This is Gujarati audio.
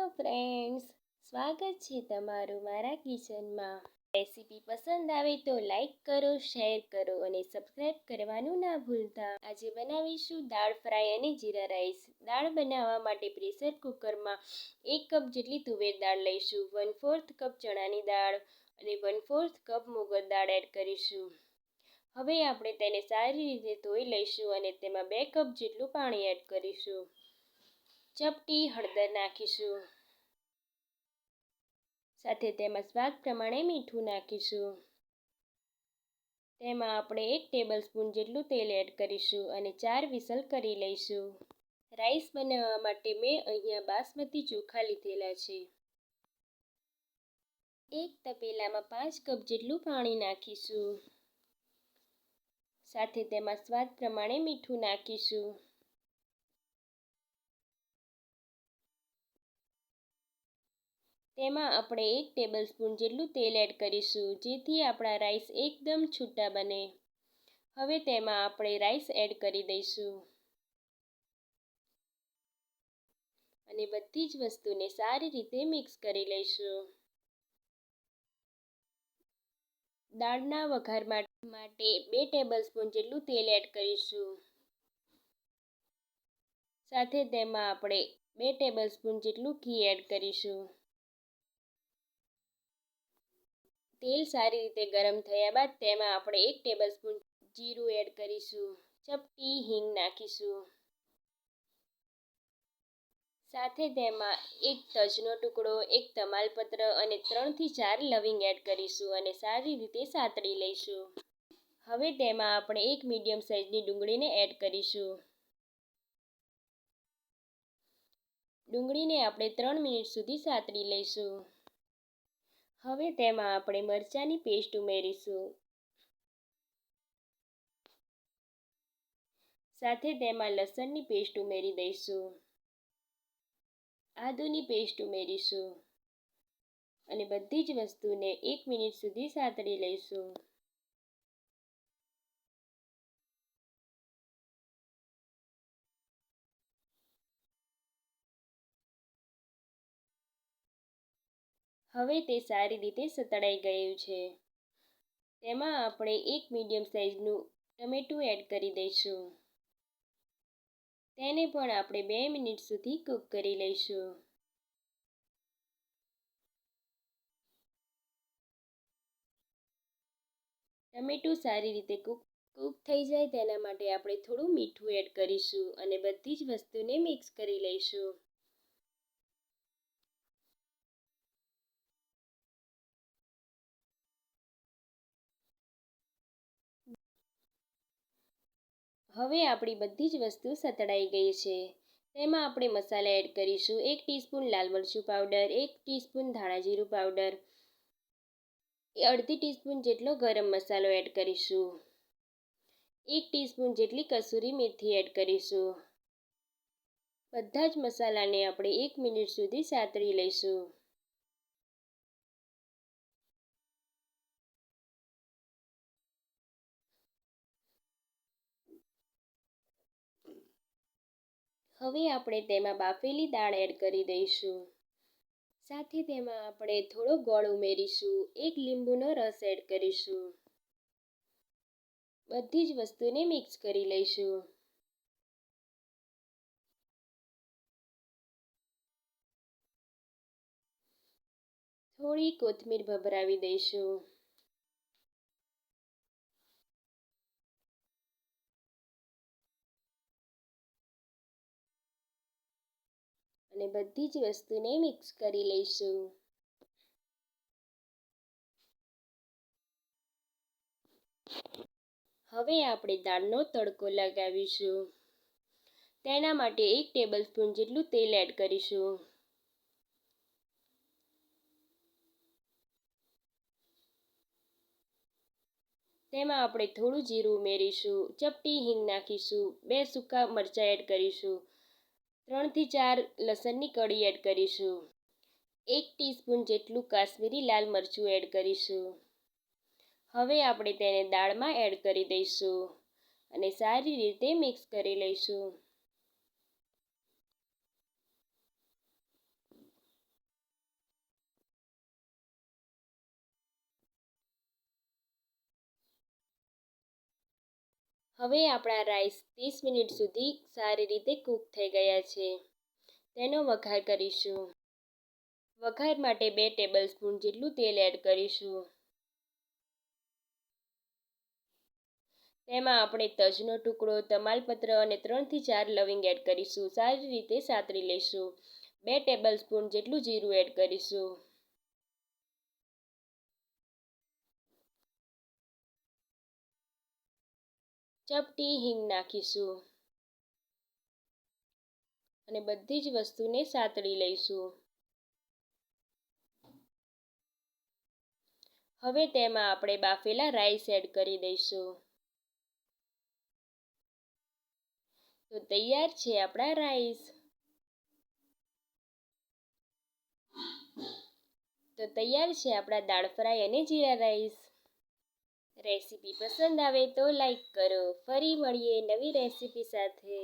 ફ્રેન્ડ્સ, સ્વાગત છે તમારું મારા કિચનમાં। રેસીપી પસંદ આવે તો લાઈક કરો, શેર કરો અને સબસ્ક્રાઈબ કરવાનું ના ભૂલતા। આજે બનાવીશું દાળ ફ્રાય અને જીરા રાઈસ। દાળ બનાવવા માટે પ્રેશર કુકરમાં 1 કપ જેટલી તુવેર દાળ લઈશું, 1/4 કપ ચણાની દાળ અને 1/4 કપ મુગર દાળ એડ કરીશું। હવે આપણે તેને સારી રીતે ધોઈ લઈશું અને તેમાં 2 કપ જેટલું પાણી એડ કરીશું। ચપટી હળદર નાખીશું, સાથે તેમાં સ્વાદ પ્રમાણે મીઠું નાખીશું। તેમાં આપણે 1 ટેબલસ્પૂન જેટલું તેલ એડ કરીશું અને 4 વિસલ કરી લઈશું। રાઈસ બનાવવા માટે મેં અહીંયા બાસમતી ચોખા લીધેલા છે। એક તપેલામાં 5 કપ જેટલું પાણી નાખીશું, સાથે તેમાં સ્વાદ પ્રમાણે મીઠું નાખીશું। તેમાં આપણે 1 ટેબલસ્પૂન જેટલું તેલ એડ કરીશું, જેથી આપણા રાઈસ એકદમ છૂટા બને। હવે તેમાં આપણે રાઈસ એડ કરી દઈશું અને બધી જ વસ્તુને સારી રીતે મિક્સ કરી લઈશું। દાળના વઘાર માટે 2 ટેબલસ્પૂન જેટલું તેલ એડ કરીશું, સાથે તેમાં આપણે 2 ટેબલસ્પૂન જેટલું ઘી એડ કરીશું। તેલ સારી રીતે ગરમ થયા બાદ તેમાં આપણે 1 ટેબલસ્પૂન જીરું એડ કરીશું, ચપટી હિંગ નાખીશું, સાથે તેમાં 1 તજનો ટુકડો, 1 તમાલપત્ર અને 3 થી 4 લવિંગ એડ કરીશું અને સારી રીતે સાતળી લઈશું। હવે તેમાં આપણે 1 મીડિયમ સાઇઝની ડુંગળીને એડ કરીશું। ડુંગળીને આપણે 3 મિનિટ સુધી સાતળી લઈશું। હવે તેમાં આપણે મરચાંની પેસ્ટ ઉમેરીશું, સાથે તેમાં લસણની પેસ્ટ ઉમેરી દઈશું, આદુની પેસ્ટ ઉમેરીશું અને બધી જ વસ્તુને 1 મિનિટ સુધી સાતળી લઈશું। હવે તે સારી રીતે સતળાઈ ગયું છે। તેમાં આપણે 1 મીડિયમ સાઇઝનું ટમેટું એડ કરી દઈશું। તેને પણ આપણે 2 મિનિટ સુધી કૂક કરી લઈશું। ટમેટું સારી રીતે કૂક થઈ જાય તેના માટે આપણે થોડું મીઠું એડ કરીશું અને બધી જ વસ્તુને મિક્સ કરી લઈશું। હવે આપણી બધી જ વસ્તુ સતળાઈ ગઈ છે। તેમાં આપણે મસાલા એડ કરીશું, 1 ટીસ્પૂન લાલ મરચું પાવડર, 1 ટીસ્પૂન ધાણા જીરું પાવડર, અડધી ટીસ્પૂન જેટલો ગરમ મસાલો એડ કરીશું, 1 ટીસ્પૂન જેટલી કસૂરી મેથી એડ કરીશું। બધા જ મસાલાને આપણે 1 મિનિટ સુધી સાતળી લઈશું। હવે આપણે તેમાં બાફેલી દાળ એડ કરી દઈશું, સાથે તેમાં આપણે થોડો ગોળ ઉમેરીશું, 1 લીંબુનો રસ એડ કરીશું। બધી જ વસ્તુને મિક્સ કરી લઈશું। થોડી કોથમીર ભભરાવી દઈશું અને બધી જ વસ્તુને મિક્સ કરી લઈશું। હવે આપણે દાળનો તડકો લગાવીશું। તેના માટે 1 ટેબલસ્પૂન જેટલું તેલ એડ કરીશું, તેમાં આપણે થોડું જીરું ઉમેરીશું, ચપટી હિંગ નાખીશું, 2 સૂકા મરચાં એડ કરીશું, 3 થી 4 લસણની કળી એડ કરીશું, 1 ટીસ્પૂન જેટલું કાશ્મીરી લાલ મરચું એડ કરીશું। હવે આપણે તેને દાળમાં એડ કરી દઈશું અને સારી રીતે મિક્સ કરી લઈશું। હવે આપણા રાઈસ 30 મિનિટ સુધી સારી રીતે કૂક થઈ ગયા છે. તેનો વઘાર કરીશું. વઘાર માટે 2 ટેબલસ્પૂન જેટલું તેલ એડ કરીશું. તેમાં આપણે તજનો ટુકડો, તમાલપત્ર અને 3 થી 4 લવિંગ એડ કરીશું. સારી રીતે સાતળી લઈશું. 2 ટેબલસ્પૂન જેટલું જીરું એડ કરીશું. ચપટી હિંગ નાખીશું અને બધી જ વસ્તુને સાતળી લઈશું. હવે તેમાં આપણે બાફેલા રાઈસ એડ કરી દઈશું. તો તૈયાર છે આપણા રાઈસ. તો તૈયાર છે આપણા દાળ ફ્રાય અને જીરા રાઈસ. રેસીપી પસંદ આવે તો લાઈક કરો. ફરી મળીએ નવી રેસીપી સાથે.